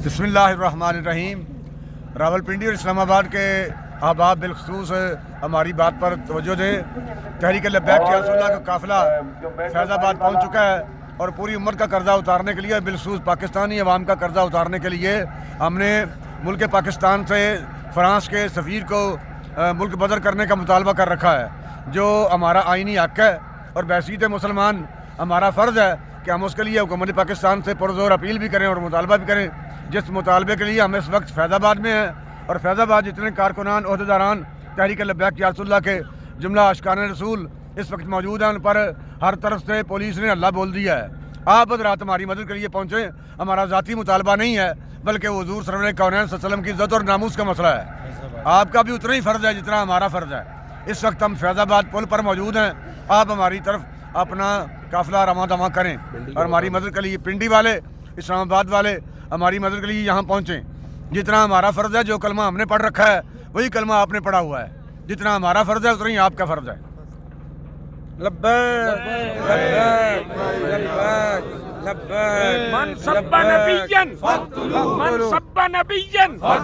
بسم اللہ الرحمن الرحیم۔ راولپنڈی اور اسلام آباد کے احباب بالخصوص ہماری بات پر توجہ دیں۔ تحریک لبیک یا رسول اللہ کا قافلہ فیض آباد پہنچ چکا ہے اور پوری امت کا قرضہ اتارنے کے لیے، بالخصوص پاکستانی عوام کا قرضہ اتارنے کے لیے ہم نے ملک پاکستان سے فرانس کے سفیر کو ملک بدر کرنے کا مطالبہ کر رکھا ہے، جو ہمارا آئینی حق ہے اور بحیثیت مسلمان ہمارا فرض ہے کہ ہم اس کے لیے حکومت پاکستان سے پرزور اپیل بھی کریں اور مطالبہ بھی کریں، جس مطالبے کے لیے ہم اس وقت فیض آباد میں ہیں۔ اور فیض آباد جتنے کارکنان عہدیداران تحریک لبیک یا رسول اللہ کے جملہ اشکان رسول اس وقت موجود ہیں، ان پر ہر طرف سے پولیس نے حملہ بول دیا ہے۔ آپ حضرات ہماری مدد کے لیے پہنچیں۔ ہمارا ذاتی مطالبہ نہیں ہے، بلکہ حضور سرور کونین صلی اللہ علیہ وسلم کی عزت اور ناموس کا مسئلہ ہے۔ آپ کا بھی اتنا ہی فرض ہے جتنا ہمارا فرض ہے۔ اس وقت ہم فیض آباد پل پر موجود ہیں، آپ ہماری طرف اپنا قافلہ رواں دواں کریں اور ہماری مدد کے لیے پنڈی والے، اسلام آباد والے ہماری مدد کے لیے یہاں پہنچیں۔ جتنا ہمارا فرض ہے، جو کلمہ ہم نے پڑھ رکھا ہے وہی کلمہ آپ نے پڑھا ہوا ہے، جتنا ہمارا فرض ہے اتنا ہی آپ کا فرض ہے۔ لبیک لبیک لبیک لبیک من سب نبیًا